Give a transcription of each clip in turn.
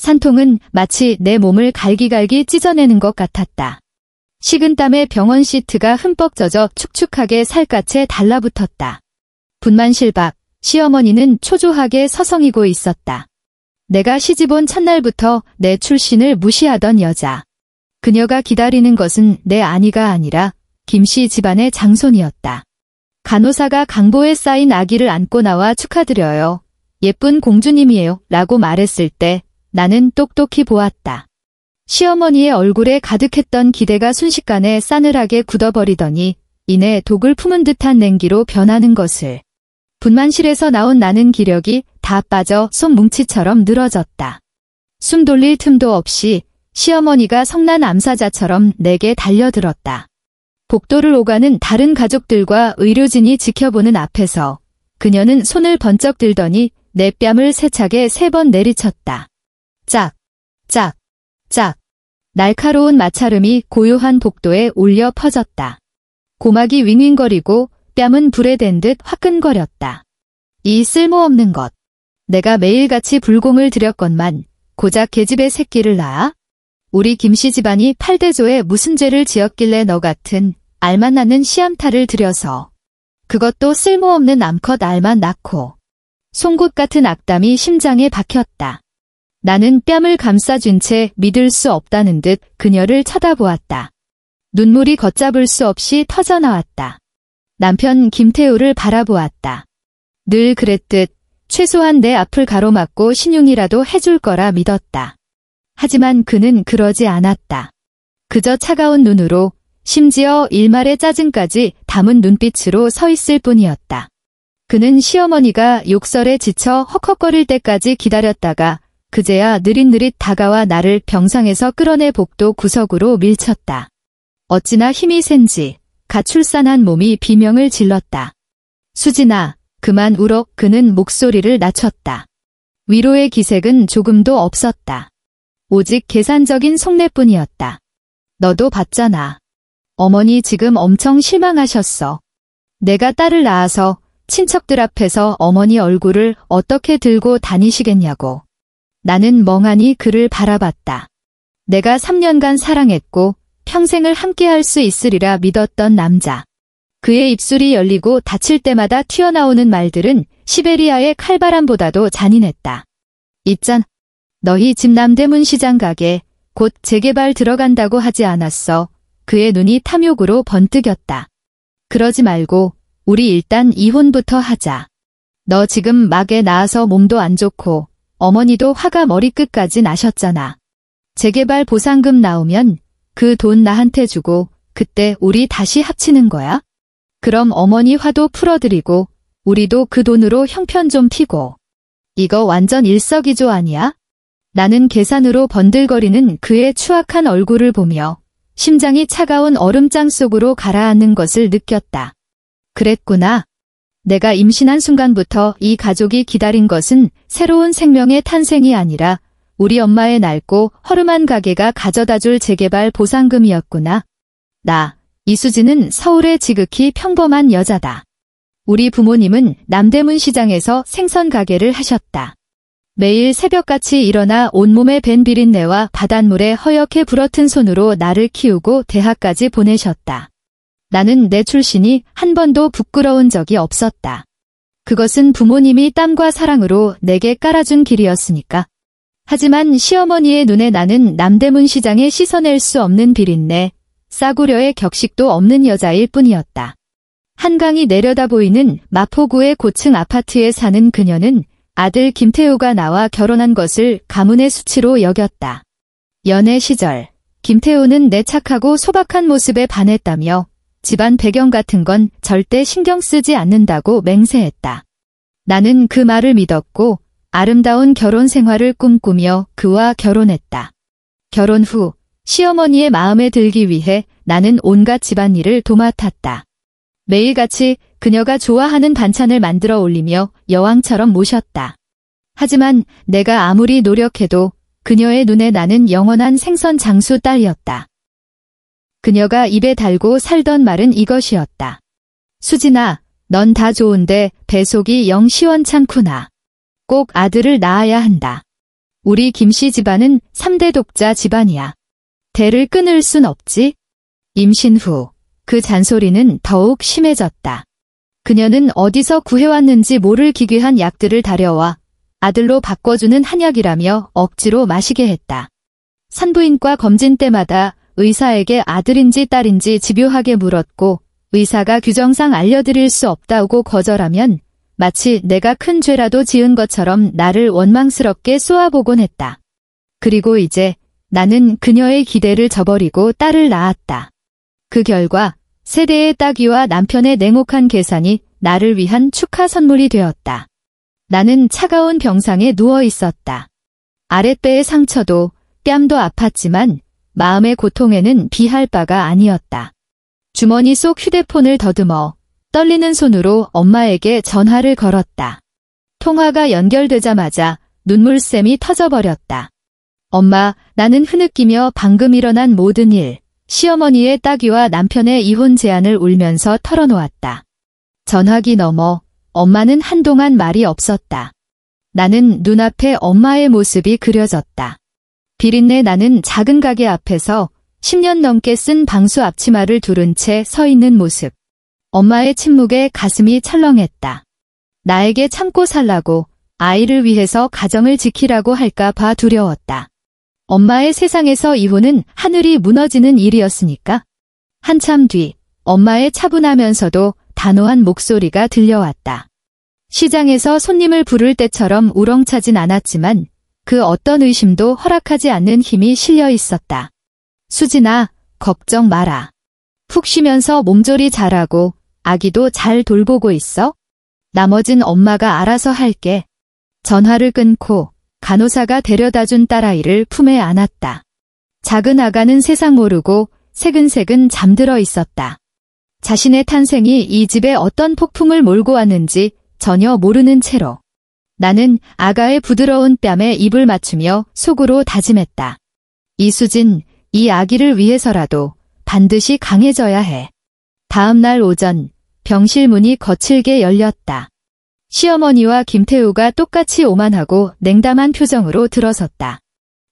산통은 마치 내 몸을 갈기갈기 찢어내는 것 같았다. 식은땀에 병원 시트가 흠뻑 젖어 축축하게 살갗에 달라붙었다. 분만실 밖 시어머니는 초조하게 서성이고 있었다. 내가 시집온 첫날부터 내 출신을 무시하던 여자. 그녀가 기다리는 것은 내 아니가 아니라 김씨 집안의 장손이었다. 간호사가 강보에 쌓인 아기를 안고 나와 축하드려요. 예쁜 공주님이에요. 라고 말했을 때 나는 똑똑히 보았다. 시어머니의 얼굴에 가득했던 기대가 순식간에 싸늘하게 굳어버리더니 이내 독을 품은 듯한 냉기로 변하는 것을. 분만실에서 나온 나는 기력이 다 빠져 손뭉치처럼 늘어졌다. 숨 돌릴 틈도 없이 시어머니가 성난 암사자처럼 내게 달려들었다. 복도를 오가는 다른 가족들과 의료진이 지켜보는 앞에서 그녀는 손을 번쩍 들더니 내 뺨을 세차게 3번 내리쳤다. 짝, 짝, 짝. 날카로운 마찰음이 고요한 복도에 울려 퍼졌다. 고막이 윙윙거리고 뺨은 불에 댄 듯 화끈거렸다. 이 쓸모없는 것. 내가 매일같이 불공을 들였건만 고작 계집애 새끼를 낳아? 우리 김씨 집안이 8대조에 무슨 죄를 지었길래 너 같은 알만 낳는 시암탈을 들여서. 그것도 쓸모없는 암컷 알만 낳고. 송곳 같은 악담이 심장에 박혔다. 나는 뺨을 감싸준 채 믿을 수 없다는 듯 그녀를 쳐다보았다. 눈물이 걷잡을 수 없이 터져나왔다. 남편 김태우를 바라보았다. 늘 그랬듯 최소한 내 앞을 가로막고 신용이라도 해줄 거라 믿었다. 하지만 그는 그러지 않았다. 그저 차가운 눈으로 심지어 일말의 짜증까지 담은 눈빛으로 서 있을 뿐이었다. 그는 시어머니가 욕설에 지쳐 헉헉거릴 때까지 기다렸다가 그제야 느릿느릿 다가와 나를 병상에서 끌어내 복도 구석으로 밀쳤다. 어찌나 힘이 센지 가출산한 몸이 비명을 질렀다. 수진아, 그만 울어. 그는 목소리를 낮췄다. 위로의 기색은 조금도 없었다. 오직 계산적인 속내뿐이었다. 너도 봤잖아. 어머니 지금 엄청 실망하셨어. 내가 딸을 낳아서 친척들 앞에서 어머니 얼굴을 어떻게 들고 다니시겠냐고. 나는 멍하니 그를 바라봤다. 내가 3년간 사랑했고 평생을 함께할 수 있으리라 믿었던 남자. 그의 입술이 열리고 닫힐 때마다 튀어나오는 말들은 시베리아의 칼바람보다도 잔인했다. 있잖아. 너희 집 남대문 시장 가게 곧 재개발 들어간다고 하지 않았어. 그의 눈이 탐욕으로 번뜩였다. 그러지 말고 우리 일단 이혼부터 하자. 너 지금 막 애 낳아서 몸도 안 좋고 어머니도 화가 머리끝까지 나셨잖아. 재개발 보상금 나오면 그 돈 나한테 주고 그때 우리 다시 합치는 거야? 그럼 어머니 화도 풀어드리고 우리도 그 돈으로 형편 좀 피고. 이거 완전 일석이조 아니야? 나는 계산으로 번들거리는 그의 추악한 얼굴을 보며 심장이 차가운 얼음장 속으로 가라앉는 것을 느꼈다. 그랬구나. 내가 임신한 순간부터 이 가족이 기다린 것은 새로운 생명의 탄생이 아니라 우리 엄마의 낡고 허름한 가게가 가져다줄 재개발 보상금이었구나. 이수진은 서울의 지극히 평범한 여자다. 우리 부모님은 남대문 시장에서 생선 가게를 하셨다. 매일 새벽같이 일어나 온몸에 밴 비린내와 바닷물에 허옇게 불어튼 손으로 나를 키우고 대학까지 보내셨다. 나는 내 출신이 한 번도 부끄러운 적이 없었다. 그것은 부모님이 땀과 사랑으로 내게 깔아준 길이었으니까. 하지만 시어머니의 눈에 나는 남대문 시장에 씻어낼 수 없는 비린내, 싸구려의 격식도 없는 여자일 뿐이었다. 한강이 내려다 보이는 마포구의 고층 아파트에 사는 그녀는 아들 김태우가 나와 결혼한 것을 가문의 수치로 여겼다. 연애 시절, 김태우는 내 착하고 소박한 모습에 반했다며 집안 배경 같은 건 절대 신경 쓰지 않는다고 맹세했다. 나는 그 말을 믿었고 아름다운 결혼 생활을 꿈꾸며 그와 결혼했다. 결혼 후 시어머니의 마음에 들기 위해 나는 온갖 집안일을 도맡았다. 매일같이 그녀가 좋아하는 반찬을 만들어 올리며 여왕처럼 모셨다. 하지만 내가 아무리 노력해도 그녀의 눈에 나는 영원한 생선 장수 딸이었다. 그녀가 입에 달고 살던 말은 이것이었다. 수진아, 넌 다 좋은데 배 속이 영 시원찮구나. 꼭 아들을 낳아야 한다. 우리 김씨 집안은 3대 독자 집안이야. 대를 끊을 순 없지? 임신 후 그 잔소리는 더욱 심해졌다. 그녀는 어디서 구해왔는지 모를 기괴한 약들을 다려와 아들로 바꿔주는 한약이라며 억지로 마시게 했다. 산부인과 검진 때마다 의사에게 아들인지 딸인지 집요하게 물었고 의사가 규정상 알려드릴 수 없다고 거절하면 마치 내가 큰 죄라도 지은 것처럼 나를 원망스럽게 쏘아보곤 했다. 그리고 이제 나는 그녀의 기대를 저버리고 딸을 낳았다. 그 결과 세대의 따귀와 남편의 냉혹한 계산이 나를 위한 축하 선물이 되었다. 나는 차가운 병상에 누워 있었다. 아랫배의 상처도 뺨도 아팠지만 마음의 고통에는 비할 바가 아니었다. 주머니 속 휴대폰을 더듬어 떨리는 손으로 엄마에게 전화를 걸었다. 통화가 연결되자마자 눈물샘이 터져버렸다. 엄마, 나는 흐느끼며 방금 일어난 모든 일, 시어머니의 따귀와 남편의 이혼 제안을 울면서 털어놓았다. 전화기 너머 엄마는 한동안 말이 없었다. 나는 눈앞에 엄마의 모습이 그려졌다. 비린내 나는 작은 가게 앞에서 10년 넘게 쓴 방수 앞치마를 두른 채 서 있는 모습. 엄마의 침묵에 가슴이 철렁했다. 나에게 참고 살라고, 아이를 위해서 가정을 지키라고 할까 봐 두려웠다. 엄마의 세상에서 이혼은 하늘이 무너지는 일이었으니까. 한참 뒤 엄마의 차분하면서도 단호한 목소리가 들려왔다. 시장에서 손님을 부를 때처럼 우렁차진 않았지만 그 어떤 의심도 허락하지 않는 힘이 실려 있었다. 수진아, 걱정 마라. 푹 쉬면서 몸조리 잘하고 아기도 잘 돌보고 있어? 나머진 엄마가 알아서 할게. 전화를 끊고 간호사가 데려다준 딸아이를 품에 안았다. 작은 아가는 세상 모르고 새근새근 잠들어 있었다. 자신의 탄생이 이 집에 어떤 폭풍을 몰고 왔는지 전혀 모르는 채로. 나는 아가의 부드러운 뺨에 입을 맞추며 속으로 다짐했다. 이수진, 이 아기를 위해서라도 반드시 강해져야 해. 다음 날 오전 병실 문이 거칠게 열렸다. 시어머니와 김태우가 똑같이 오만하고 냉담한 표정으로 들어섰다.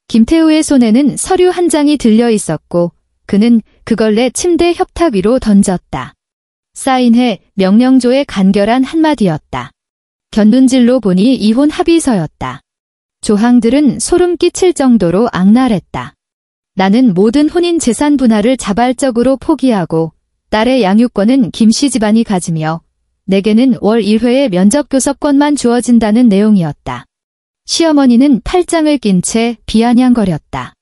김태우의 손에는 서류 한 장이 들려 있었고 그는 그걸 내 침대 협탁 위로 던졌다. 사인해 명령조의 간결한 한마디였다. 견눈질로 보니 이혼 합의서였다. 조항들은 소름 끼칠 정도로 악랄했다. 나는 모든 혼인 재산 분할을 자발적으로 포기하고 딸의 양육권은 김씨 집안이 가지며 내게는 월 1회의 면접교섭권만 주어진다는 내용이었다. 시어머니는 팔짱을 낀 채 비아냥거렸다.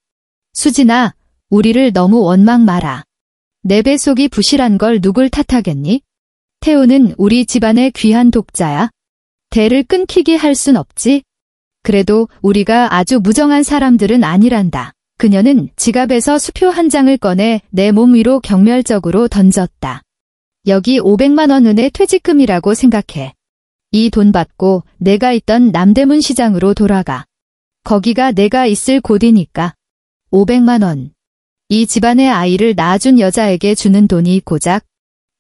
수진아, 우리를 너무 원망 마라. 내 뱃속이 부실한 걸 누굴 탓하겠니? 태우는 우리 집안의 귀한 독자야. 대를 끊기게 할 순 없지. 그래도 우리가 아주 무정한 사람들은 아니란다. 그녀는 지갑에서 수표 한 장을 꺼내 내 몸 위로 경멸적으로 던졌다. 여기 500만 원 은의 퇴직금이라고 생각해. 이 돈 받고 내가 있던 남대문 시장으로 돌아가. 거기가 내가 있을 곳이니까. 500만 원. 이 집안의 아이를 낳아준 여자에게 주는 돈이 고작.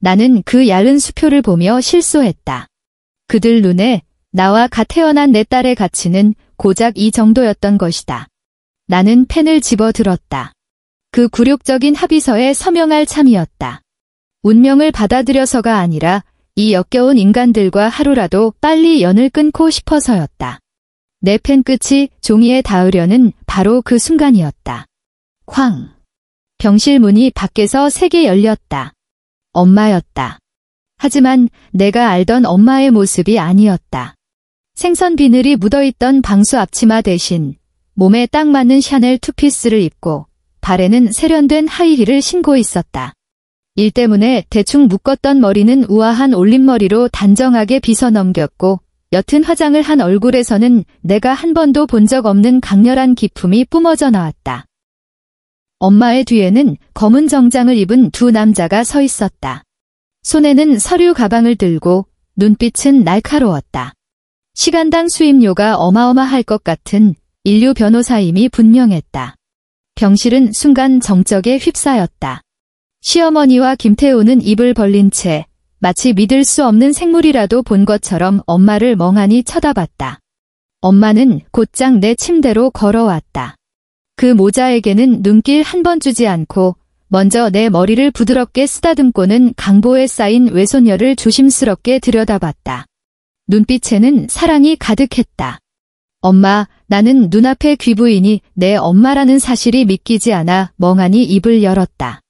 나는 그 얇은 수표를 보며 실소했다. 그들 눈에 나와 갓 태어난 내 딸의 가치는 고작 이 정도였던 것이다. 나는 펜을 집어들었다. 그 굴욕적인 합의서에 서명할 참이었다. 운명을 받아들여서가 아니라 이 역겨운 인간들과 하루라도 빨리 연을 끊고 싶어서였다. 내 펜 끝이 종이에 닿으려는 바로 그 순간이었다. 쾅! 병실 문이 밖에서 세게 열렸다. 엄마였다. 하지만 내가 알던 엄마의 모습이 아니었다. 생선 비늘이 묻어있던 방수 앞치마 대신 몸에 딱 맞는 샤넬 투피스를 입고 발에는 세련된 하이힐을 신고 있었다. 일 때문에 대충 묶었던 머리는 우아한 올림머리로 단정하게 빗어 넘겼고 옅은 화장을 한 얼굴에서는 내가 한 번도 본 적 없는 강렬한 기품이 뿜어져 나왔다. 엄마의 뒤에는 검은 정장을 입은 두 남자가 서 있었다. 손에는 서류 가방을 들고 눈빛은 날카로웠다. 시간당 수임료가 어마어마할 것 같은 인류 변호사임이 분명했다. 병실은 순간 정적에 휩싸였다. 시어머니와 김태우는 입을 벌린 채 마치 믿을 수 없는 생물이라도 본 것처럼 엄마를 멍하니 쳐다봤다. 엄마는 곧장 내 침대로 걸어왔다. 그 모자에게는 눈길 한 번 주지 않고 먼저 내 머리를 부드럽게 쓰다듬고는 강보에 쌓인 외손녀를 조심스럽게 들여다봤다. 눈빛에는 사랑이 가득했다. 엄마, 나는 눈앞의 귀부인이 내 엄마라는 사실이 믿기지 않아 멍하니 입을 열었다.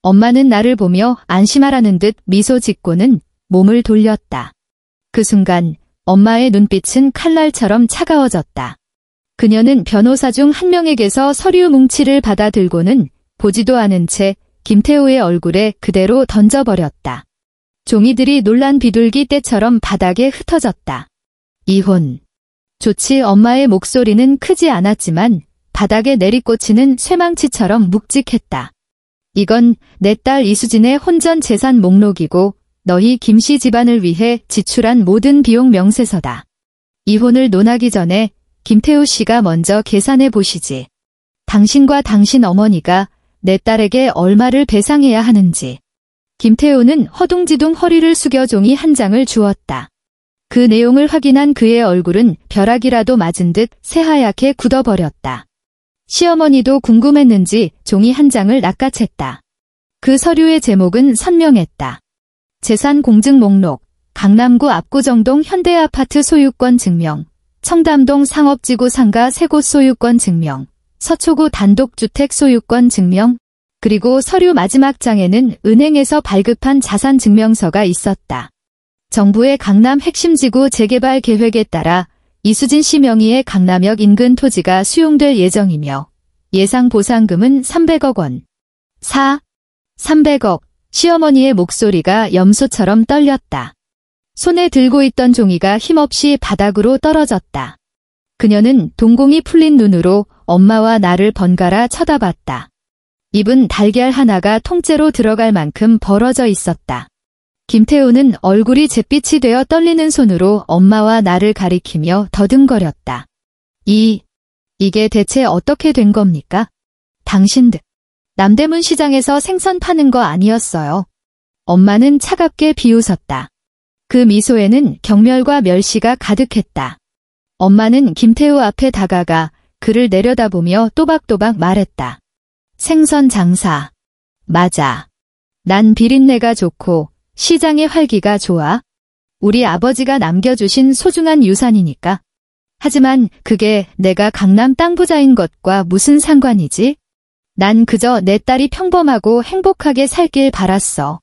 엄마는 나를 보며 안심하라는 듯 미소 짓고는 몸을 돌렸다. 그 순간 엄마의 눈빛은 칼날처럼 차가워졌다. 그녀는 변호사 중 한 명에게서 서류 뭉치를 받아 들고는 보지도 않은 채 김태우의 얼굴에 그대로 던져버렸다. 종이들이 놀란 비둘기 떼처럼 바닥에 흩어졌다. 이혼. 좋지. 엄마의 목소리는 크지 않았지만 바닥에 내리꽂히는 쇠망치처럼 묵직했다. 이건 내 딸 이수진의 혼전 재산 목록이고 너희 김씨 집안을 위해 지출한 모든 비용 명세서다. 이혼을 논하기 전에 김태우 씨가 먼저 계산해 보시지. 당신과 당신 어머니가 내 딸에게 얼마를 배상해야 하는지. 김태우는 허둥지둥 허리를 숙여 종이 한 장을 주었다. 그 내용을 확인한 그의 얼굴은 벼락이라도 맞은 듯 새하얗게 굳어버렸다. 시어머니도 궁금했는지 종이 한 장을 낚아챘다. 그 서류의 제목은 선명했다. 재산 공증 목록, 강남구 압구정동 현대아파트 소유권 증명, 청담동 상업지구 상가 3곳 소유권 증명, 서초구 단독주택 소유권 증명, 그리고 서류 마지막 장에는 은행에서 발급한 자산증명서가 있었다. 정부의 강남 핵심지구 재개발 계획에 따라 이수진 씨 명의의 강남역 인근 토지가 수용될 예정이며 예상 보상금은 300억 원. 300억. 시어머니의 목소리가 염소처럼 떨렸다. 손에 들고 있던 종이가 힘없이 바닥으로 떨어졌다. 그녀는 동공이 풀린 눈으로 엄마와 나를 번갈아 쳐다봤다. 입은 달걀 하나가 통째로 들어갈 만큼 벌어져 있었다. 김태우는 얼굴이 잿빛이 되어 떨리는 손으로 엄마와 나를 가리키며 더듬거렸다. 이게 대체 어떻게 된 겁니까? 당신들. 남대문 시장에서 생선 파는 거 아니었어요. 엄마는 차갑게 비웃었다. 그 미소에는 경멸과 멸시가 가득했다. 엄마는 김태우 앞에 다가가 그를 내려다보며 또박또박 말했다. 생선 장사. 맞아. 난 비린내가 좋고 시장의 활기가 좋아. 우리 아버지가 남겨주신 소중한 유산이니까. 하지만 그게 내가 강남 땅 부자인 것과 무슨 상관이지? 난 그저 내 딸이 평범하고 행복하게 살길 바랐어.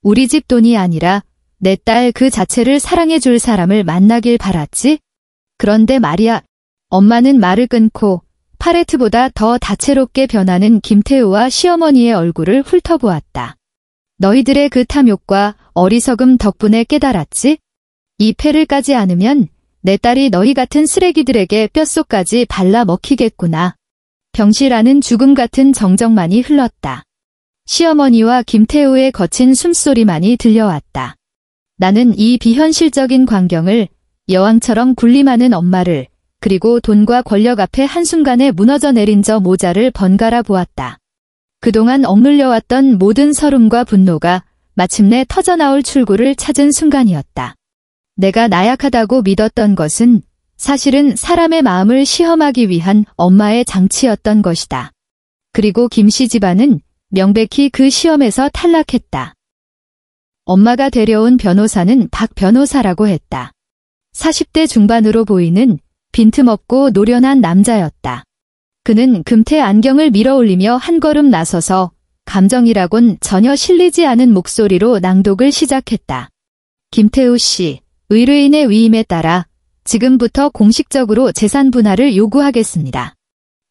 우리 집 돈이 아니라 내 딸 그 자체를 사랑해줄 사람을 만나길 바랐지? 그런데 말이야. 엄마는 말을 끊고 팔레트보다 더 다채롭게 변하는 김태우와 시어머니의 얼굴을 훑어보았다. 너희들의 그 탐욕과 어리석음 덕분에 깨달았지? 이 패를 까지 않으면 내 딸이 너희 같은 쓰레기들에게 뼛속까지 발라 먹히겠구나. 병실안은 죽음 같은 정적만이 흘렀다. 시어머니와 김태우의 거친 숨소리만이 들려왔다. 나는 이 비현실적인 광경을, 여왕처럼 군림하는 엄마를, 그리고 돈과 권력 앞에 한순간에 무너져 내린 저 모자를 번갈아 보았다. 그동안 억눌려왔던 모든 서름과 분노가 마침내 터져나올 출구를 찾은 순간이었다. 내가 나약하다고 믿었던 것은 사실은 사람의 마음을 시험하기 위한 엄마의 장치였던 것이다. 그리고 김씨 집안은 명백히 그 시험에서 탈락했다. 엄마가 데려온 변호사는 박 변호사라고 했다. 40대 중반으로 보이는 빈틈없고 노련한 남자였다. 그는 금태 안경을 밀어올리며 한 걸음 나서서 감정이라곤 전혀 실리지 않은 목소리로 낭독을 시작했다. 김태우 씨, 의뢰인의 위임에 따라 지금부터 공식적으로 재산 분할을 요구하겠습니다.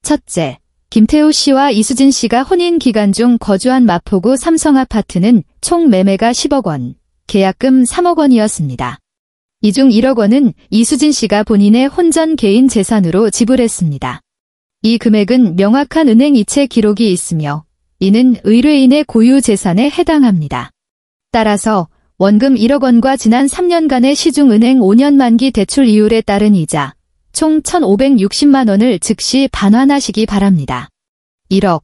첫째, 김태우 씨와 이수진 씨가 혼인 기간 중 거주한 마포구 삼성아파트는 총 매매가 10억 원, 계약금 3억 원이었습니다. 이 중 1억 원은 이수진 씨가 본인의 혼전 개인 재산으로 지불했습니다. 이 금액은 명확한 은행 이체 기록이 있으며 이는 의뢰인의 고유 재산에 해당합니다. 따라서 원금 1억 원과 지난 3년간의 시중은행 5년 만기 대출 이율에 따른 이자 총 1,560만 원을 즉시 반환하시기 바랍니다. 1억.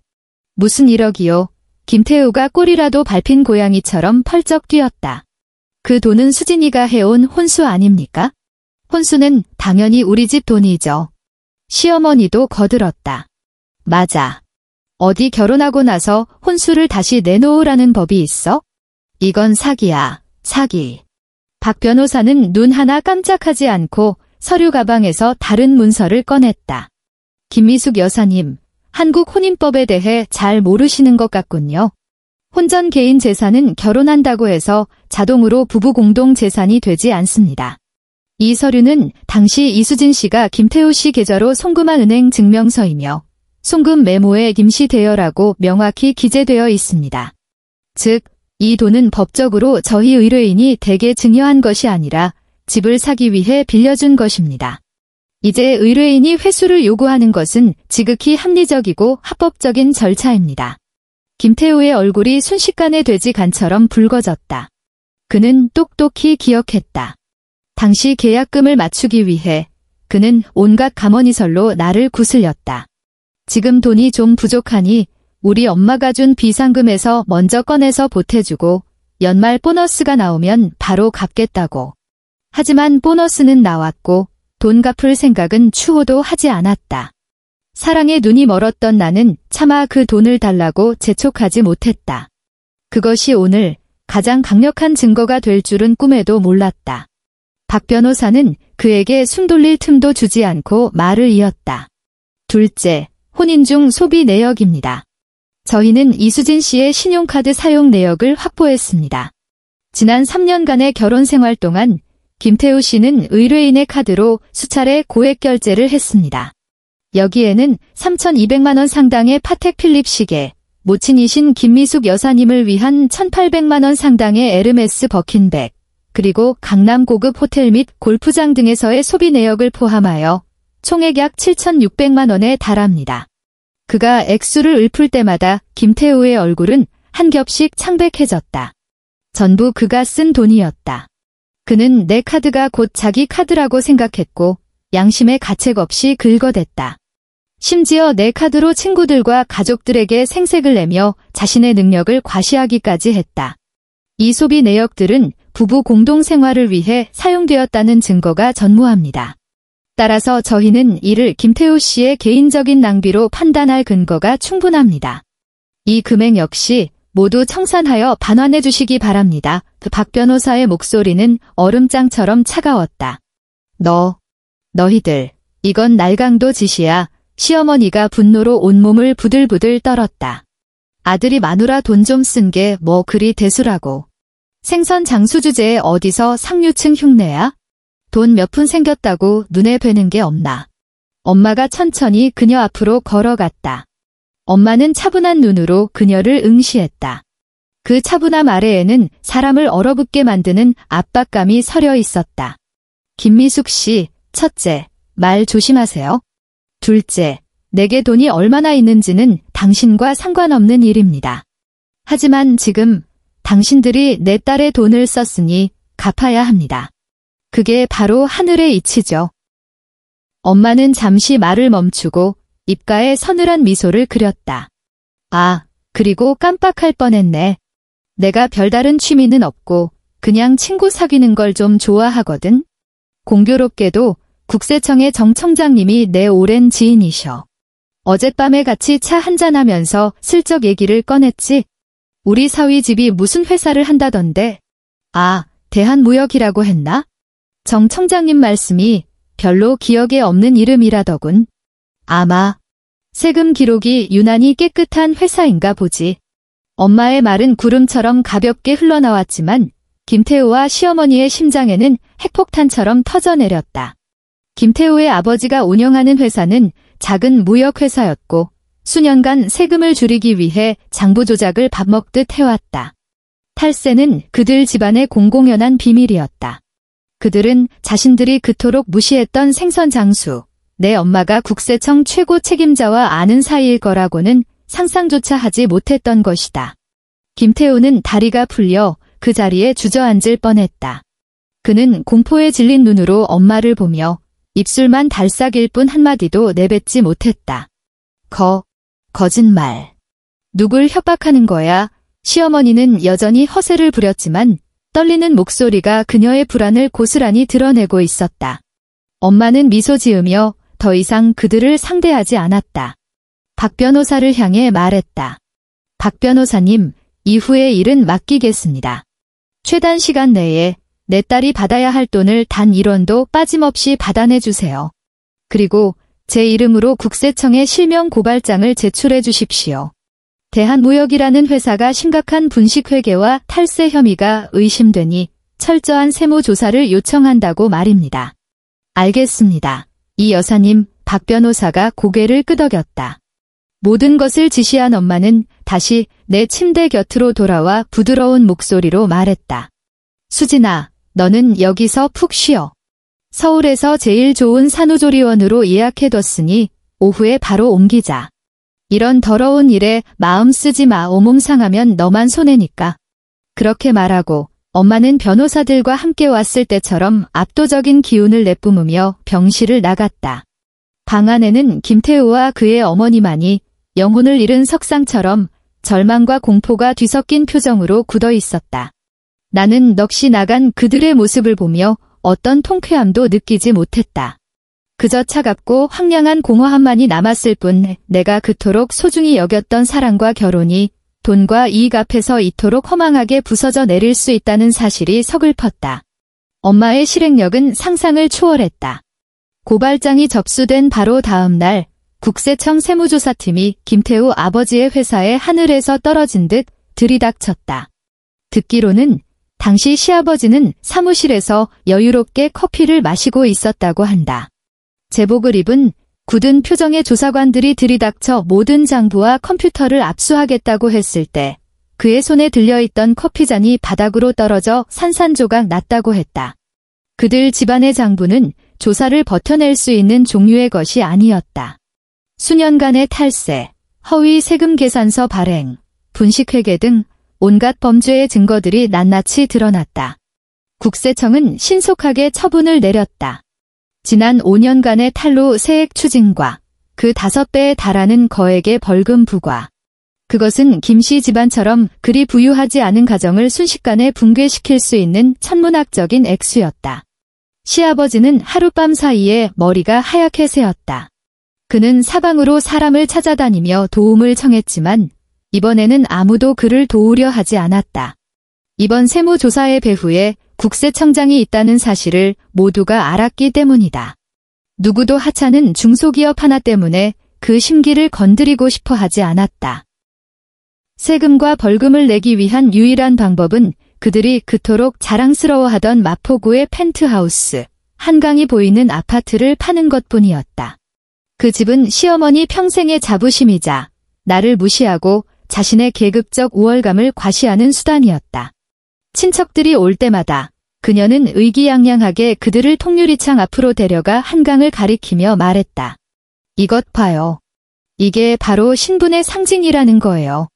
무슨 1억이요? 김태우가 꼬리라도 밟힌 고양이처럼 펄쩍 뛰었다. 그 돈은 수진이가 해온 혼수 아닙니까? 혼수는 당연히 우리 집 돈이죠. 시어머니도 거들었다. 맞아. 어디 결혼하고 나서 혼수를 다시 내놓으라는 법이 있어? 이건 사기야, 사기. 박 변호사는 눈 하나 깜짝하지 않고 서류 가방에서 다른 문서를 꺼냈다. 김미숙 여사님, 한국 혼인법에 대해 잘 모르시는 것 같군요. 혼전 개인 재산은 결혼한다고 해서 자동으로 부부 공동 재산이 되지 않습니다. 이 서류는 당시 이수진 씨가 김태우 씨 계좌로 송금한 은행 증명서이며 송금 메모에 김씨 대여라고 명확히 기재되어 있습니다. 즉, 이 돈은 법적으로 저희 의뢰인이 댁에 증여한 것이 아니라 집을 사기 위해 빌려준 것입니다. 이제 의뢰인이 회수를 요구하는 것은 지극히 합리적이고 합법적인 절차입니다. 김태우의 얼굴이 순식간에 돼지 간처럼 붉어졌다. 그는 똑똑히 기억했다. 당시 계약금을 맞추기 위해 그는 온갖 가머니설로 나를 구슬렸다. 지금 돈이 좀 부족하니 우리 엄마가 준 비상금에서 먼저 꺼내서 보태주고 연말 보너스가 나오면 바로 갚겠다고. 하지만 보너스는 나왔고 돈 갚을 생각은 추호도 하지 않았다. 사랑에 눈이 멀었던 나는 차마 그 돈을 달라고 재촉하지 못했다. 그것이 오늘 가장 강력한 증거가 될 줄은 꿈에도 몰랐다. 박 변호사는 그에게 숨 돌릴 틈도 주지 않고 말을 이었다. 둘째, 혼인 중 소비 내역입니다. 저희는 이수진 씨의 신용카드 사용 내역을 확보했습니다. 지난 3년간의 결혼 생활 동안 김태우 씨는 의뢰인의 카드로 수차례 고액 결제를 했습니다. 여기에는 3,200만 원 상당의 파텍 필립 시계, 모친이신 김미숙 여사님을 위한 1,800만 원 상당의 에르메스 버킨백, 그리고 강남 고급 호텔 및 골프장 등에서의 소비 내역을 포함하여 총액 약 7,600만 원에 달합니다. 그가 액수를 읊을 때마다 김태우의 얼굴은 한 겹씩 창백해졌다. 전부 그가 쓴 돈이었다. 그는 내 카드가 곧 자기 카드라고 생각했고 양심의 가책 없이 긁어댔다. 심지어 내 카드로 친구들과 가족들에게 생색을 내며 자신의 능력을 과시하기까지 했다. 이 소비 내역들은 부부 공동생활을 위해 사용되었다는 증거가 전무합니다. 따라서 저희는 이를 김태우 씨의 개인적인 낭비로 판단할 근거가 충분합니다. 이 금액 역시 모두 청산하여 반환해 주시기 바랍니다. 박 변호사의 목소리는 얼음장처럼 차가웠다. 너희들, 이건 날강도 짓이야. 시어머니가 분노로 온몸을 부들부들 떨었다. 아들이 마누라 돈 좀 쓴 게 뭐 그리 대수라고. 생선 장수 주제에 어디서 상류층 흉내야? 돈 몇 푼 생겼다고 눈에 뵈는 게 없나. 엄마가 천천히 그녀 앞으로 걸어갔다. 엄마는 차분한 눈으로 그녀를 응시했다. 그 차분함 아래에는 사람을 얼어붙게 만드는 압박감이 서려 있었다. 김미숙 씨, 첫째, 말 조심하세요. 둘째, 내게 돈이 얼마나 있는지는 당신과 상관없는 일입니다. 하지만 지금 당신들이 내 딸의 돈을 썼으니 갚아야 합니다. 그게 바로 하늘의 이치죠. 엄마는 잠시 말을 멈추고 입가에 서늘한 미소를 그렸다. 아, 그리고 깜빡할 뻔했네. 내가 별다른 취미는 없고 그냥 친구 사귀는 걸 좀 좋아하거든. 공교롭게도 국세청의 정 청장님이 내 오랜 지인이셔. 어젯밤에 같이 차 한잔하면서 슬쩍 얘기를 꺼냈지. 우리 사위 집이 무슨 회사를 한다던데. 아, 대한무역이라고 했나? 정 청장님 말씀이 별로 기억에 없는 이름이라더군. 아마 세금 기록이 유난히 깨끗한 회사인가 보지. 엄마의 말은 구름처럼 가볍게 흘러나왔지만 김태우와 시어머니의 심장에는 핵폭탄처럼 터져내렸다. 김태우의 아버지가 운영하는 회사는 작은 무역회사였고 수년간 세금을 줄이기 위해 장부 조작을 밥 먹듯 해왔다. 탈세는 그들 집안의 공공연한 비밀이었다. 그들은 자신들이 그토록 무시했던 생선 장수, 내 엄마가 국세청 최고 책임자와 아는 사이일 거라고는 상상조차 하지 못했던 것이다. 김태우는 다리가 풀려 그 자리에 주저앉을 뻔했다. 그는 공포에 질린 눈으로 엄마를 보며 입술만 달싹일 뿐 한마디도 내뱉지 못했다. 거짓말. 누굴 협박하는 거야? 시어머니는 여전히 허세를 부렸지만 떨리는 목소리가 그녀의 불안을 고스란히 드러내고 있었다. 엄마는 미소 지으며 더 이상 그들을 상대하지 않았다. 박 변호사를 향해 말했다. 박 변호사님, 이후의 일은 맡기겠습니다. 최단 시간 내에 내 딸이 받아야 할 돈을 단 1원도 빠짐없이 받아내 주세요. 그리고 제 이름으로 국세청에 실명 고발장을 제출해 주십시오. 대한무역이라는 회사가 심각한 분식회계와 탈세 혐의가 의심되니 철저한 세무조사를 요청한다고 말입니다. 알겠습니다. 이 여사님, 박 변호사가 고개를 끄덕였다. 모든 것을 지시한 엄마는 다시 내 침대 곁으로 돌아와 부드러운 목소리로 말했다. 수진아, 너는 여기서 푹 쉬어. 서울에서 제일 좋은 산후조리원으로 예약해뒀으니 오후에 바로 옮기자. 이런 더러운 일에 마음 쓰지 마. 온몸 상하면 너만 손해니까. 그렇게 말하고 엄마는 변호사들과 함께 왔을 때처럼 압도적인 기운을 내뿜으며 병실을 나갔다. 방 안에는 김태우와 그의 어머니만이 영혼을 잃은 석상처럼 절망과 공포가 뒤섞인 표정으로 굳어 있었다. 나는 넋이 나간 그들의 모습을 보며 어떤 통쾌함도 느끼지 못했다. 그저 차갑고 황량한 공허함만이 남았을 뿐 내가 그토록 소중히 여겼던 사랑과 결혼이 돈과 이익 앞에서 이토록 허망하게 부서져 내릴 수 있다는 사실이 서글펐다. 엄마의 실행력은 상상을 초월했다. 고발장이 접수된 바로 다음 날 국세청 세무조사팀이 김태우 아버지의 회사에 하늘에서 떨어진 듯 들이닥쳤다. 듣기로는 당시 시아버지는 사무실에서 여유롭게 커피를 마시고 있었다고 한다. 제복을 입은 굳은 표정의 조사관들이 들이닥쳐 모든 장부와 컴퓨터를 압수하겠다고 했을 때 그의 손에 들려있던 커피잔이 바닥으로 떨어져 산산조각 났다고 했다. 그들 집안의 장부는 조사를 버텨낼 수 있는 종류의 것이 아니었다. 수년간의 탈세, 허위 세금 계산서 발행, 분식회계 등 온갖 범죄의 증거들이 낱낱이 드러났다. 국세청은 신속하게 처분을 내렸다. 지난 5년간의 탈루 세액 추징과 그 5배에 달하는 거액의 벌금 부과. 그것은 김씨 집안처럼 그리 부유하지 않은 가정을 순식간에 붕괴시킬 수 있는 천문학적인 액수였다. 시아버지는 하룻밤 사이에 머리가 하얗게 새었다. 그는 사방으로 사람을 찾아다니며 도움을 청했지만 이번에는 아무도 그를 도우려 하지 않았다. 이번 세무조사의 배후에 국세청장이 있다는 사실을 모두가 알았기 때문이다. 누구도 하찮은 중소기업 하나 때문에 그 심기를 건드리고 싶어 하지 않았다. 세금과 벌금을 내기 위한 유일한 방법은 그들이 그토록 자랑스러워하던 마포구의 펜트하우스, 한강이 보이는 아파트를 파는 것뿐이었다. 그 집은 시어머니 평생의 자부심이자 나를 무시하고 자신의 계급적 우월감을 과시하는 수단이었다. 친척들이 올 때마다 그녀는 의기양양하게 그들을 통유리창 앞으로 데려가 한강을 가리키며 말했다. 이것 봐요. 이게 바로 신분의 상징이라는 거예요.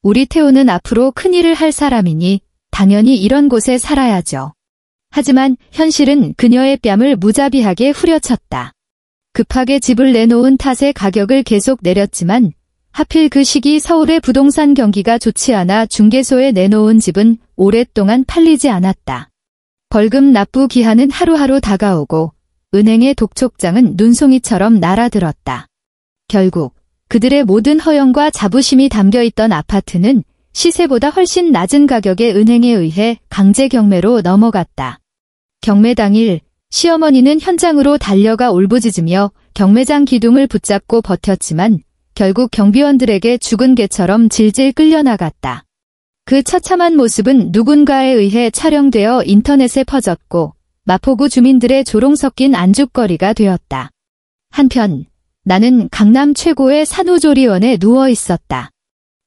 우리 태우는 앞으로 큰일을 할 사람이니 당연히 이런 곳에 살아야죠. 하지만 현실은 그녀의 뺨을 무자비하게 후려쳤다. 급하게 집을 내놓은 탓에 가격을 계속 내렸지만 하필 그 시기 서울의 부동산 경기가 좋지 않아 중개소에 내놓은 집은 오랫동안 팔리지 않았다. 벌금 납부 기한은 하루하루 다가오고 은행의 독촉장은 눈송이처럼 날아들었다. 결국 그들의 모든 허영과 자부심이 담겨있던 아파트는 시세보다 훨씬 낮은 가격에 은행에 의해 강제 경매로 넘어갔다. 경매 당일 시어머니는 현장으로 달려가 울부짖으며 경매장 기둥을 붙잡고 버텼지만 결국 경비원들에게 죽은 개처럼 질질 끌려나갔다. 그 처참한 모습은 누군가에 의해 촬영되어 인터넷에 퍼졌고 마포구 주민들의 조롱 섞인 안주거리가 되었다. 한편 나는 강남 최고의 산후조리원에 누워 있었다.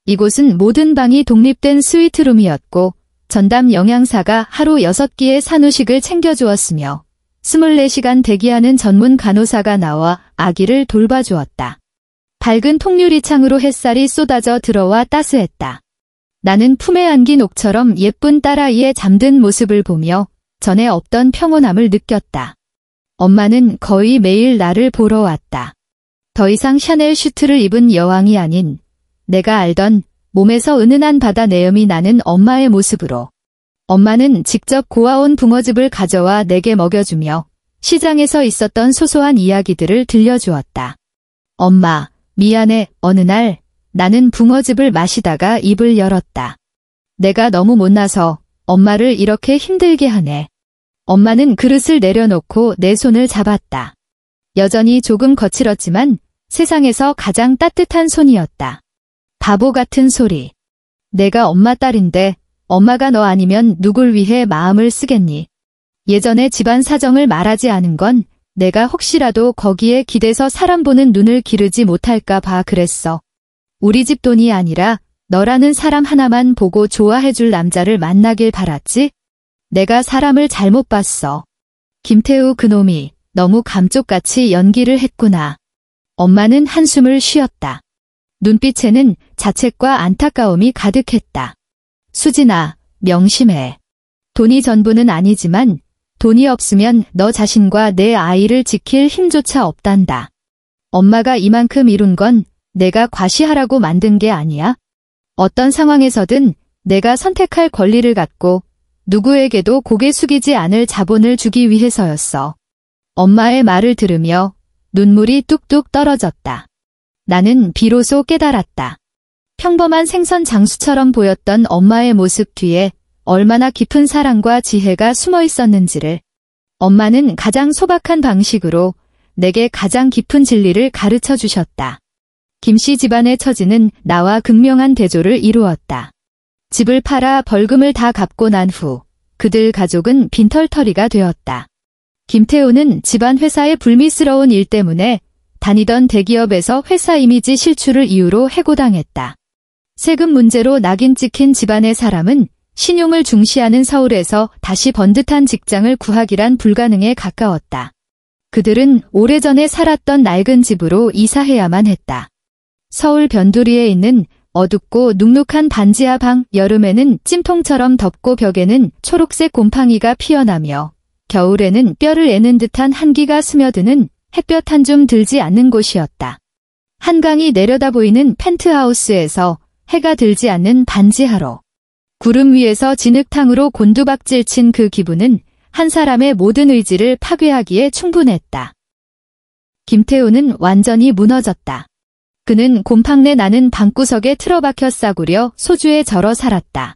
이곳은 모든 방이 독립된 스위트룸이었고 전담 영양사가 하루 6끼의 산후식을 챙겨주었으며 24시간 대기하는 전문 간호사가 나와 아기를 돌봐주었다. 밝은 통유리창으로 햇살이 쏟아져 들어와 따스했다. 나는 품에 안긴 옥처럼 예쁜 딸아이의 잠든 모습을 보며 전에 없던 평온함을 느꼈다. 엄마는 거의 매일 나를 보러 왔다. 더 이상 샤넬 슈트를 입은 여왕이 아닌 내가 알던 몸에서 은은한 바다 내음이 나는 엄마의 모습으로. 엄마는 직접 고아온 붕어즙을 가져와 내게 먹여주며 시장에서 있었던 소소한 이야기들을 들려주었다. 엄마, 미안해. 어느 날 나는 붕어즙을 마시다가 입을 열었다. 내가 너무 못나서 엄마를 이렇게 힘들게 하네. 엄마는 그릇을 내려놓고 내 손을 잡았다. 여전히 조금 거칠었지만 세상에서 가장 따뜻한 손이었다. 바보 같은 소리. 내가 엄마 딸인데 엄마가 너 아니면 누굴 위해 마음을 쓰겠니? 예전에 집안 사정을 말하지 않은 건 내가 혹시라도 거기에 기대서 사람 보는 눈을 기르지 못할까 봐 그랬어. 우리 집 돈이 아니라 너라는 사람 하나만 보고 좋아해줄 남자를 만나길 바랐지? 내가 사람을 잘못 봤어. 김태우 그놈이 너무 감쪽같이 연기를 했구나. 엄마는 한숨을 쉬었다. 눈빛에는 자책과 안타까움이 가득했다. 수진아, 명심해. 돈이 전부는 아니지만 돈이 없으면 너 자신과 내 아이를 지킬 힘조차 없단다. 엄마가 이만큼 이룬 건 내가 과시하라고 만든 게 아니야. 어떤 상황에서든 내가 선택할 권리를 갖고 누구에게도 고개 숙이지 않을 자본을 주기 위해서였어. 엄마의 말을 들으며 눈물이 뚝뚝 떨어졌다. 나는 비로소 깨달았다. 평범한 생선 장수처럼 보였던 엄마의 모습 뒤에 얼마나 깊은 사랑과 지혜가 숨어 있었는지를. 엄마는 가장 소박한 방식으로 내게 가장 깊은 진리를 가르쳐 주셨다. 김씨 집안의 처지는 나와 극명한 대조를 이루었다. 집을 팔아 벌금을 다 갚고 난 후 그들 가족은 빈털터리가 되었다. 김태우는 집안 회사의 불미스러운 일 때문에 다니던 대기업에서 회사 이미지 실추를 이유로 해고당했다. 세금 문제로 낙인 찍힌 집안의 사람은 신용을 중시하는 서울에서 다시 번듯한 직장을 구하기란 불가능에 가까웠다. 그들은 오래전에 살았던 낡은 집으로 이사해야만 했다. 서울 변두리에 있는 어둡고 눅눅한 반지하 방, 여름에는 찜통처럼 덥고 벽에는 초록색 곰팡이가 피어나며 겨울에는 뼈를 애는 듯한 한기가 스며드는 햇볕 한 줌 들지 않는 곳이었다. 한강이 내려다 보이는 펜트하우스에서 해가 들지 않는 반지하로 구름 위에서 진흙탕으로 곤두박질 친 그 기분은 한 사람의 모든 의지를 파괴하기에 충분했다. 김태우는 완전히 무너졌다. 그는 곰팡내 나는 방구석에 틀어박혀 싸구려 소주에 절어 살았다.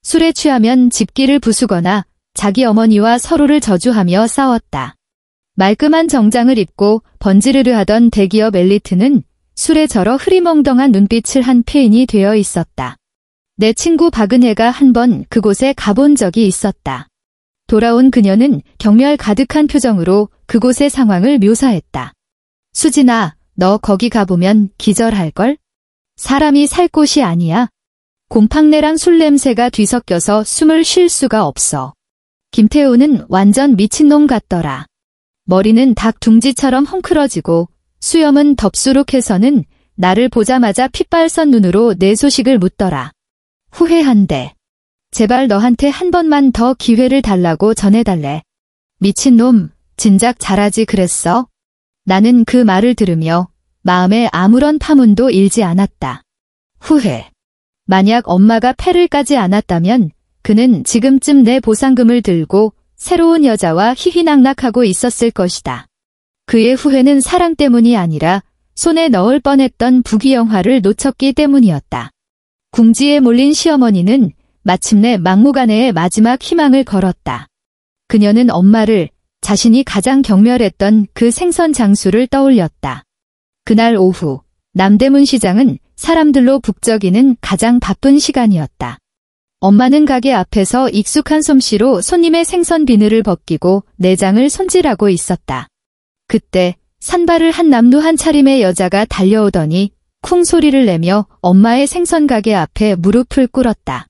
술에 취하면 집기를 부수거나 자기 어머니와 서로를 저주하며 싸웠다. 말끔한 정장을 입고 번지르르 하던 대기업 엘리트는 술에 절어 흐리멍덩한 눈빛을 한 폐인이 되어 있었다. 내 친구 박은혜가 한 번 그곳에 가본 적이 있었다. 돌아온 그녀는 경멸 가득한 표정으로 그곳의 상황을 묘사했다. 수진아, 너 거기 가보면 기절할걸? 사람이 살 곳이 아니야. 곰팡내랑 술 냄새가 뒤섞여서 숨을 쉴 수가 없어. 김태우는 완전 미친놈 같더라. 머리는 닭 둥지처럼 헝클어지고 수염은 덥수룩해서는 나를 보자마자 핏발선 눈으로 내 소식을 묻더라. 후회한대. 제발 너한테 한 번만 더 기회를 달라고 전해달래. 미친놈, 진작 잘하지 그랬어? 나는 그 말을 들으며 마음에 아무런 파문도 일지 않았다. 후회. 만약 엄마가 패를 까지 않았다면 그는 지금쯤 내 보상금을 들고 새로운 여자와 희희낙낙하고 있었을 것이다. 그의 후회는 사랑 때문이 아니라 손에 넣을 뻔했던 부귀영화를 놓쳤기 때문이었다. 궁지에 몰린 시어머니는 마침내 막무가내의 마지막 희망을 걸었다. 그녀는 엄마를 자신이 가장 경멸했던 그 생선 장수를 떠올렸다. 그날 오후 남대문 시장은 사람들로 북적이는 가장 바쁜 시간이었다. 엄마는 가게 앞에서 익숙한 솜씨로 손님의 생선 비늘을 벗기고 내장을 손질하고 있었다. 그때 산발을 한 남루한 차림의 여자가 달려오더니 쿵 소리를 내며 엄마의 생선 가게 앞에 무릎을 꿇었다.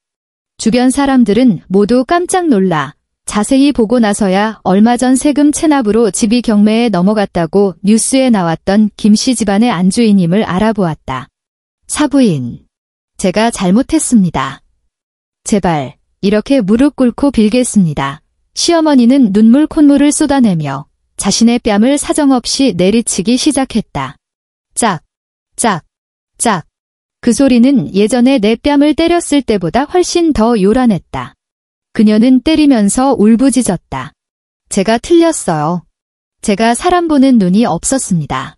주변 사람들은 모두 깜짝 놀라 자세히 보고 나서야 얼마 전 세금 체납으로 집이 경매에 넘어갔다고 뉴스에 나왔던 김씨 집안의 안주인임을 알아보았다. 사부인, 제가 잘못했습니다. 제발 이렇게 무릎 꿇고 빌겠습니다. 시어머니는 눈물 콧물을 쏟아내며 자신의 뺨을 사정없이 내리치기 시작했다. 짝, 짝, 짝. 그 소리는 예전에 내 뺨을 때렸을 때보다 훨씬 더 요란했다. 그녀는 때리면서 울부짖었다. 제가 틀렸어요. 제가 사람 보는 눈이 없었습니다.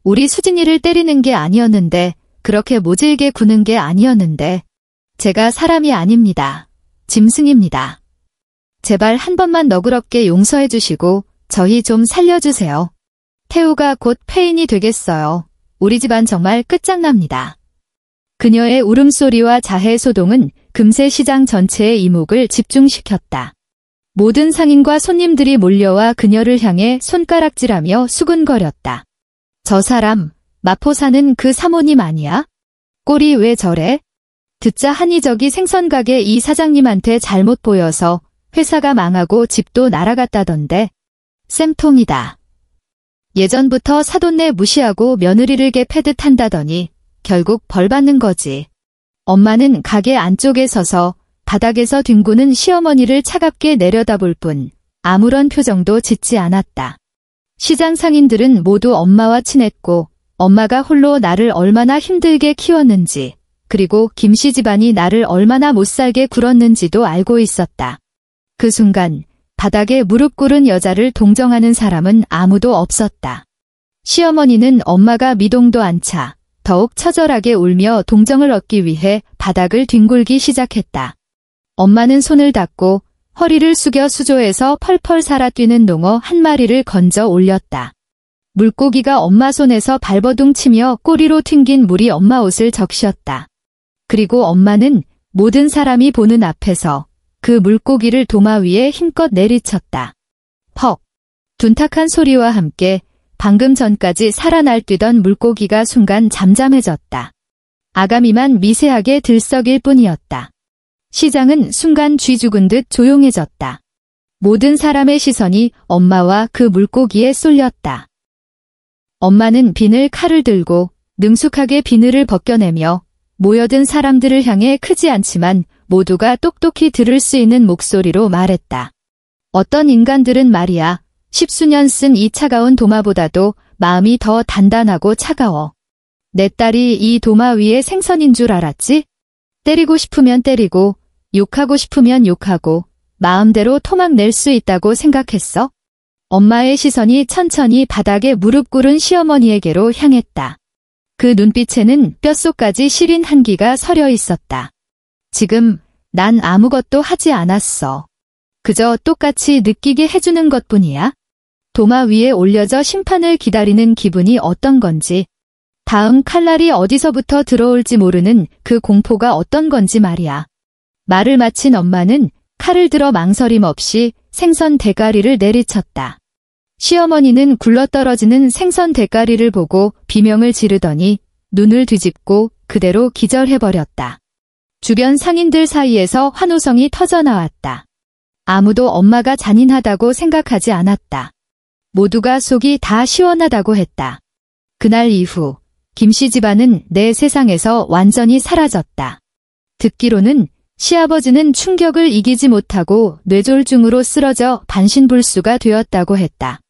우리 수진이를 때리는 게 아니었는데, 그렇게 모질게 구는 게 아니었는데, 제가 사람이 아닙니다. 짐승입니다. 제발 한 번만 너그럽게 용서해 주시고 저희 좀 살려주세요. 태우가 곧 폐인이 되겠어요. 우리 집안 정말 끝장납니다. 그녀의 울음소리와 자해 소동은 금세 시장 전체의 이목을 집중시켰다. 모든 상인과 손님들이 몰려와 그녀를 향해 손가락질하며 수근거렸다. 저 사람, 마포 사는 그 사모님 아니야? 꼴이 왜 저래? 듣자 하니 저기 생선가게 이 사장님한테 잘못 보여서 회사가 망하고 집도 날아갔다던데. 쌤통이다. 예전부터 사돈네 무시하고 며느리를 개패듯 한다더니 결국 벌 받는 거지. 엄마는 가게 안쪽에 서서 바닥에서 뒹구는 시어머니를 차갑게 내려다볼 뿐 아무런 표정도 짓지 않았다. 시장 상인들은 모두 엄마와 친했고 엄마가 홀로 나를 얼마나 힘들게 키웠는지 그리고 김씨 집안이 나를 얼마나 못살게 굴었는지도 알고 있었다. 그 순간 바닥에 무릎 꿇은 여자를 동정하는 사람은 아무도 없었다. 시어머니는 엄마가 미동도 않자 더욱 처절하게 울며 동정을 얻기 위해 바닥을 뒹굴기 시작했다. 엄마는 손을 닫고 허리를 숙여 수조에서 펄펄 살아 뛰는 농어 한 마리를 건져 올렸다. 물고기가 엄마 손에서 발버둥 치며 꼬리로 튕긴 물이 엄마 옷을 적셨다. 그리고 엄마는 모든 사람이 보는 앞에서 그 물고기를 도마 위에 힘껏 내리쳤다. 퍽! 둔탁한 소리와 함께 방금 전까지 살아날뛰던 물고기가 순간 잠잠해졌다. 아가미만 미세하게 들썩일 뿐이었다. 시장은 순간 쥐 죽은 듯 조용해졌다. 모든 사람의 시선이 엄마와 그 물고기에 쏠렸다. 엄마는 비늘 칼을 들고 능숙하게 비늘을 벗겨내며 모여든 사람들을 향해 크지 않지만 모두가 똑똑히 들을 수 있는 목소리로 말했다. 어떤 인간들은 말이야, 십수년 쓴 이 차가운 도마보다도 마음이 더 단단하고 차가워. 내 딸이 이 도마 위에 생선인 줄 알았지? 때리고 싶으면 때리고, 욕하고 싶으면 욕하고, 마음대로 토막 낼 수 있다고 생각했어? 엄마의 시선이 천천히 바닥에 무릎 꿇은 시어머니에게로 향했다. 그 눈빛에는 뼛속까지 시린 한기가 서려 있었다. 지금 난 아무것도 하지 않았어. 그저 똑같이 느끼게 해주는 것뿐이야. 도마 위에 올려져 심판을 기다리는 기분이 어떤 건지, 다음 칼날이 어디서부터 들어올지 모르는 그 공포가 어떤 건지 말이야. 말을 마친 엄마는 칼을 들어 망설임 없이 생선 대가리를 내리쳤다. 시어머니는 굴러떨어지는 생선 대가리를 보고 비명을 지르더니 눈을 뒤집고 그대로 기절해버렸다. 주변 상인들 사이에서 환호성이 터져나왔다. 아무도 엄마가 잔인하다고 생각하지 않았다. 모두가 속이 다 시원하다고 했다. 그날 이후 김씨 집안은 내 세상에서 완전히 사라졌다. 듣기로는 시아버지는 충격을 이기지 못하고 뇌졸중으로 쓰러져 반신불수가 되었다고 했다.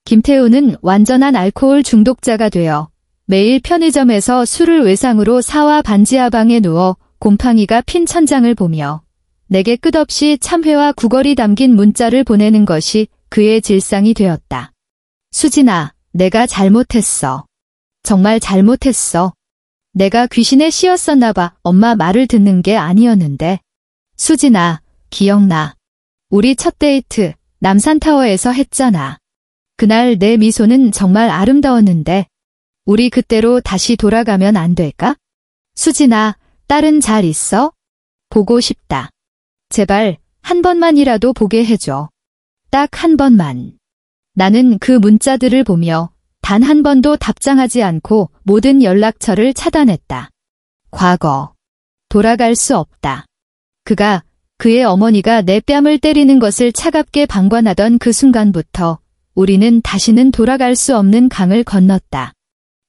김태우는 완전한 알코올 중독자가 되어 매일 편의점에서 술을 외상으로 사와 반지하방에 누워 곰팡이가 핀 천장을 보며 내게 끝없이 참회와 구걸이 담긴 문자를 보내는 것이 그의 질상이 되었다. 수진아, 내가 잘못했어. 정말 잘못했어. 내가 귀신에 씌었었나 봐. 엄마 말을 듣는 게 아니었는데. 수진아, 기억나. 우리 첫 데이트 남산타워에서 했잖아. 그날 내 미소는 정말 아름다웠는데 우리 그때로 다시 돌아가면 안 될까? 수진아, 딸은 잘 있어? 보고 싶다. 제발 한 번만이라도 보게 해줘. 딱 한 번만. 나는 그 문자들을 보며 단 한 번도 답장하지 않고 모든 연락처를 차단했다. 과거. 돌아갈 수 없다. 그의 어머니가 내 뺨을 때리는 것을 차갑게 방관하던 그 순간부터 우리는 다시는 돌아갈 수 없는 강을 건넜다.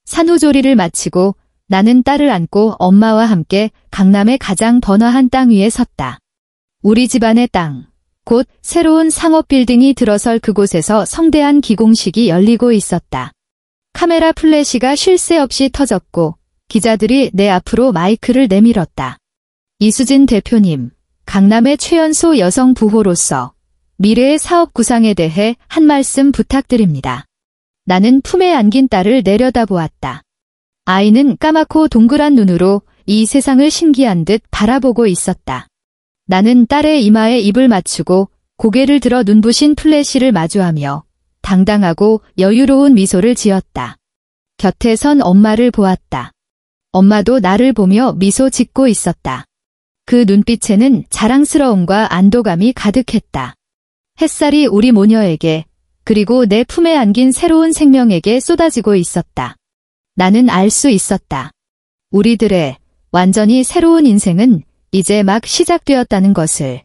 산후조리를 마치고 나는 딸을 안고 엄마와 함께 강남의 가장 번화한 땅 위에 섰다. 우리 집안의 땅, 곧 새로운 상업 빌딩이 들어설 그곳에서 성대한 기공식이 열리고 있었다. 카메라 플래시가 쉴 새 없이 터졌고 기자들이 내 앞으로 마이크를 내밀었다. 이수진 대표님, 강남의 최연소 여성 부호로서 미래의 사업 구상에 대해 한 말씀 부탁드립니다. 나는 품에 안긴 딸을 내려다보았다. 아이는 까맣고 동그란 눈으로 이 세상을 신기한 듯 바라보고 있었다. 나는 딸의 이마에 입을 맞추고 고개를 들어 눈부신 플래시를 마주하며 당당하고 여유로운 미소를 지었다. 곁에 선 엄마를 보았다. 엄마도 나를 보며 미소 짓고 있었다. 그 눈빛에는 자랑스러움과 안도감이 가득했다. 햇살이 우리 모녀에게 그리고 내 품에 안긴 새로운 생명에게 쏟아지고 있었다. 나는 알 수 있었다. 우리들의 완전히 새로운 인생은 이제 막 시작되었다는 것을.